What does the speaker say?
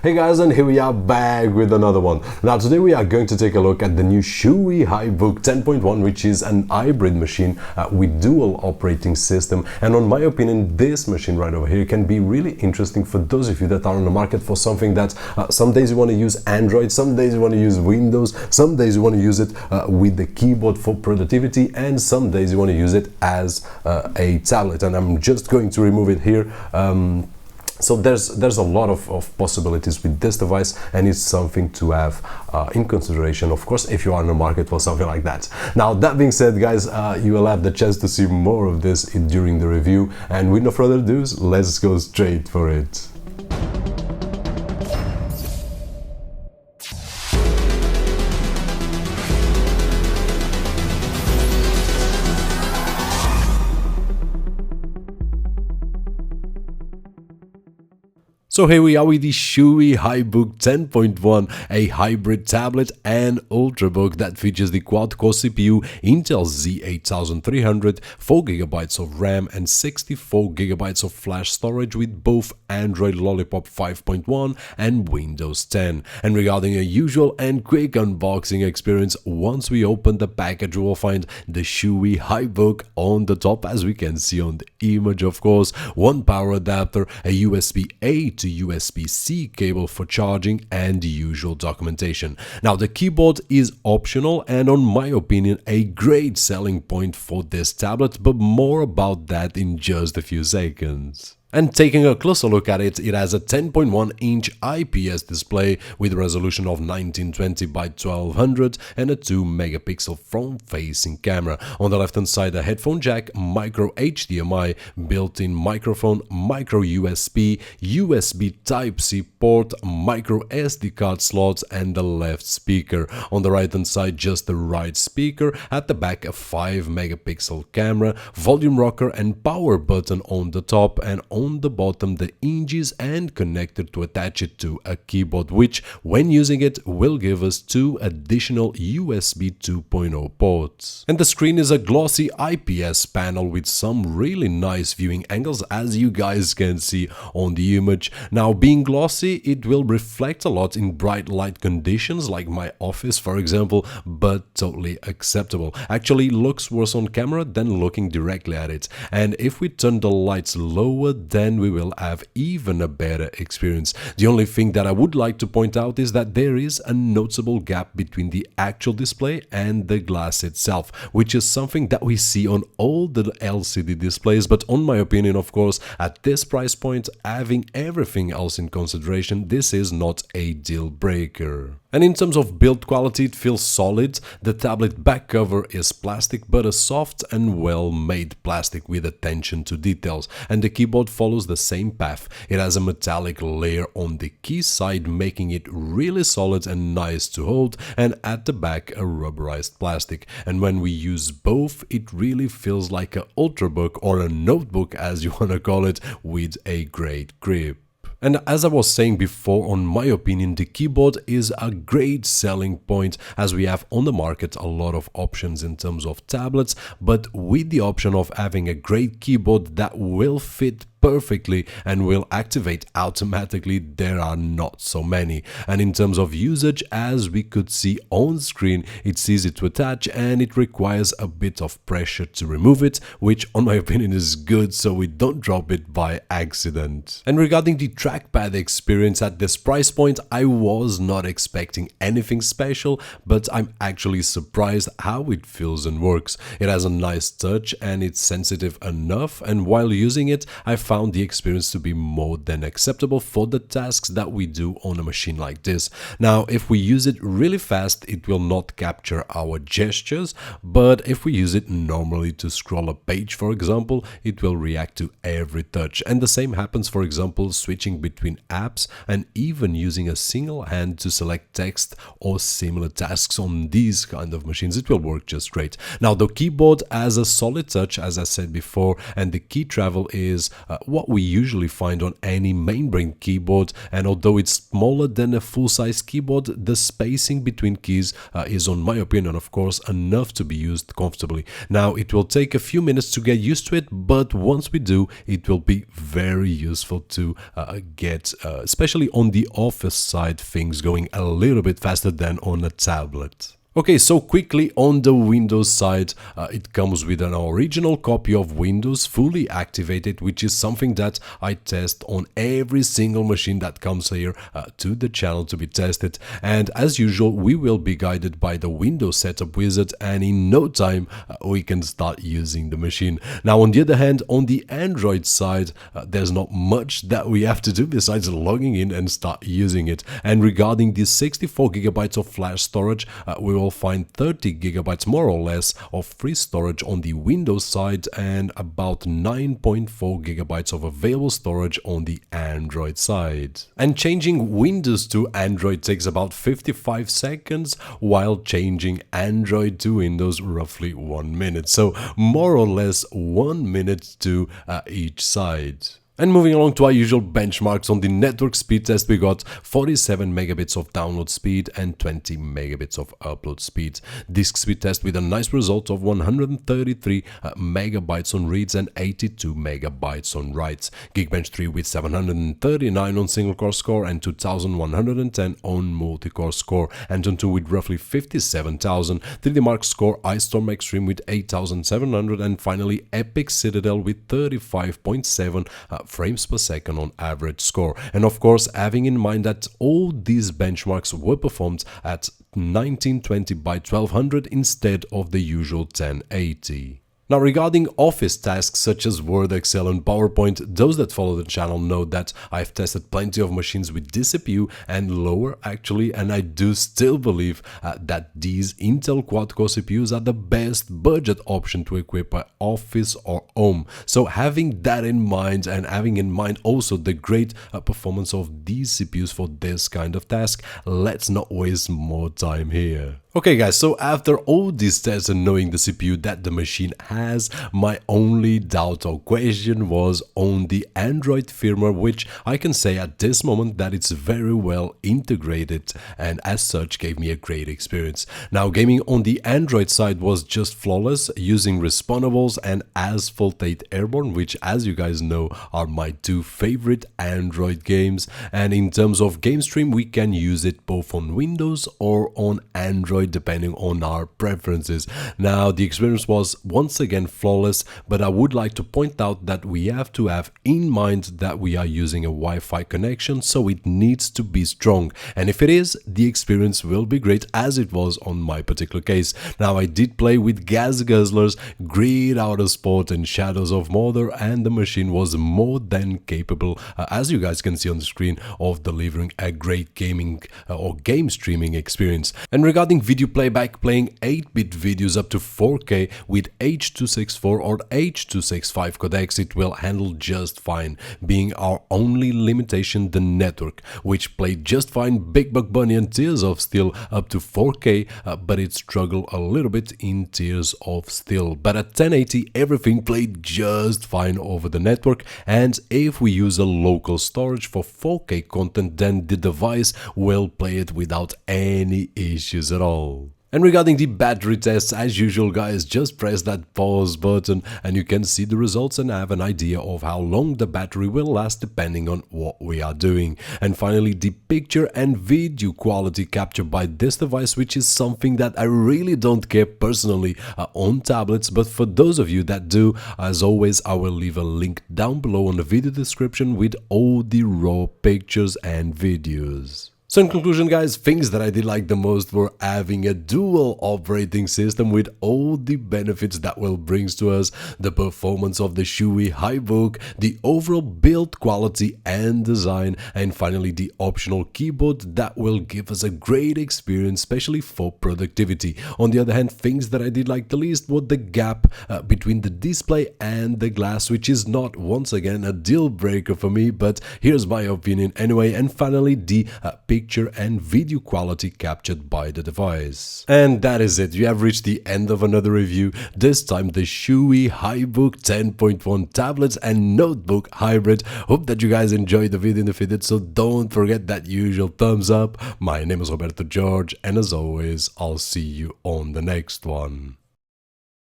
Hey guys, and here we are back with another one. Now today we are going to take a look at the new CHUWI HiBook 10.1, which is an hybrid machine with dual operating system. And on my opinion, this machine right over here can be really interesting for those of you that are on the market for something that some days you want to use Android, some days you want to use Windows, some days you want to use it with the keyboard for productivity, and some days you want to use it as a tablet. And I'm just going to remove it here. So there's a lot of possibilities with this device, and it's something to have in consideration, of course, if you are in the market for something like that. Now, that being said, guys, you will have the chance to see more of this during the review, and with no further ado, let's go straight for it. So here we are with the CHUWI HiBook 10.1, a hybrid tablet and Ultrabook that features the quad-core CPU, Intel Z8300, 4GB of RAM and 64GB of flash storage with both Android Lollipop 5.1 and Windows 10. And regarding a usual and quick unboxing experience, once we open the package we will find the CHUWI HiBook on the top, as we can see on the image, of course, one power adapter, a USB-A to USB-C cable for charging, and the usual documentation. Now, the keyboard is optional and, on my opinion, a great selling point for this tablet, but more about that in just a few seconds. And taking a closer look at it, it has a 10.1-inch IPS display with a resolution of 1920 by 1200 and a 2-megapixel front-facing camera. On the left-hand side, a headphone jack, micro HDMI, built-in microphone, micro USB, USB Type-C port, micro SD card slots, and the left speaker. On the right-hand side, just the right speaker. At the back, a 5-megapixel camera, volume rocker, and power button on the top, and on the bottom the hinges and connector to attach it to a keyboard, which when using it will give us 2 additional USB 2.0 ports. And the screen is a glossy IPS panel with some really nice viewing angles, as you guys can see on the image. Now, being glossy, it will reflect a lot in bright light conditions like my office, for example, but totally acceptable. Actually looks worse on camera than looking directly at it. And if we turn the lights lower, then we will have even a better experience. The only thing that I would like to point out is that there is a noticeable gap between the actual display and the glass itself, which is something that we see on all the LCD displays, but on my opinion, of course, at this price point, having everything else in consideration, this is not a deal breaker. And in terms of build quality, it feels solid. The tablet back cover is plastic, but a soft and well-made plastic with attention to details. And the keyboard follows the same path. It has a metallic layer on the key side, making it really solid and nice to hold, and at the back a rubberized plastic. And when we use both, it really feels like an Ultrabook or a notebook, as you want to call it, with a great grip. And as I was saying before, on my opinion, the keyboard is a great selling point, as we have on the market a lot of options in terms of tablets, but with the option of having a great keyboard that will fit perfectly and will activate automatically, there are not so many. And in terms of usage, as we could see on screen, it's easy to attach and it requires a bit of pressure to remove it, which on my opinion is good so we don't drop it by accident. And regarding the trackpad experience at this price point, I was not expecting anything special, but I'm actually surprised how it feels and works. It has a nice touch and it's sensitive enough, and while using it, I found the experience to be more than acceptable for the tasks that we do on a machine like this. Now, if we use it really fast, it will not capture our gestures, but if we use it normally to scroll a page, for example, it will react to every touch. And the same happens, for example, switching between apps and even using a single hand to select text or similar tasks on these kind of machines. It will work just great. Now, the keyboard has a solid touch, as I said before, and the key travel is what we usually find on any mainbrain keyboard, and although it's smaller than a full-size keyboard, the spacing between keys is, on my opinion, of course, enough to be used comfortably. Now, it will take a few minutes to get used to it, but once we do, it will be very useful to get, especially on the office side, things going a little bit faster than on a tablet. Okay, so quickly on the Windows side, it comes with an original copy of Windows fully activated, which is something that I test on every single machine that comes here to the channel to be tested. And as usual, we will be guided by the Windows setup wizard, and in no time we can start using the machine. Now, on the other hand, on the Android side, there's not much that we have to do besides logging in and start using it. And regarding the 64 gigabytes of flash storage, we will find 30 gigabytes more or less of free storage on the Windows side and about 9.4 gigabytes of available storage on the Android side. And changing Windows to Android takes about 55 seconds, while changing Android to Windows roughly 1 minute. So more or less 1 minute to each side. And moving along to our usual benchmarks, on the network speed test we got 47 megabits of download speed and 20 megabits of upload speed. Disk speed test with a nice result of 133 megabytes on reads and 82 megabytes on writes. Geekbench 3 with 739 on single core score and 2110 on multi-core score. Antuntu with roughly 57,000. 3D Mark score, Ice Storm Extreme with 8,700, and finally Epic Citadel with 35.7 frames per second on average score. And of course, having in mind that all these benchmarks were performed at 1920 by 1200 instead of the usual 1080. Now, regarding office tasks such as Word, Excel and PowerPoint, those that follow the channel know that I've tested plenty of machines with this CPU and lower actually, and I do still believe that these Intel quad-core CPUs are the best budget option to equip by office or home. So having that in mind, and having in mind also the great performance of these CPUs for this kind of task, let's not waste more time here. Okay guys, so after all these tests and knowing the CPU that the machine has, my only doubt or question was on the Android firmware, which I can say at this moment that it's very well integrated and as such gave me a great experience. Now, gaming on the Android side was just flawless, using Respawnables and Asphalt 8 Airborn, which as you guys know are my two favorite Android games. And in terms of game stream, we can use it both on Windows or on Android, depending on our preferences. Now, the experience was once again flawless, but I would like to point out that we have to have in mind that we are using a Wi-Fi connection, so it needs to be strong. And if it is, the experience will be great, as it was on my particular case. Now, I did play with Gas Guzzlers, Grid Outer Sport and Shadows of Mordor, and the machine was more than capable, as you guys can see on the screen, of delivering a great gaming or game streaming experience. And regarding video playback, playing 8-bit videos up to 4K with H264 or H265 codecs, it will handle just fine, being our only limitation the network, which played just fine Buch Buny and Tears of Steel up to 4K, but it struggled a little bit in Tears of Steel. But at 1080 everything played just fine over the network, and if we use a local storage for 4K content, then the device will play it without any issues at all. And regarding the battery tests, as usual guys, just press that pause button and you can see the results and have an idea of how long the battery will last depending on what we are doing. And finally, the picture and video quality captured by this device, which is something that I really don't care personally on tablets, but for those of you that do, as always, I will leave a link down below on the video description with all the raw pictures and videos. So in conclusion guys, things that I did like the most were having a dual operating system with all the benefits that will brings to us, the performance of the CHUWI HiBook, the overall build quality and design, and finally the optional keyboard that will give us a great experience, especially for productivity. On the other hand, things that I did like the least were the gap between the display and the glass, which is not once again a deal breaker for me, but here's my opinion anyway. And finally, the picture picture and video quality captured by the device. And that is it, you have reached the end of another review, this time the CHUWI HiBook 10.1 tablet and notebook hybrid. Hope that you guys enjoyed the video, and if you did so, don't forget that usual thumbs up. My name is Roberto Jorge, and as always, I'll see you on the next one.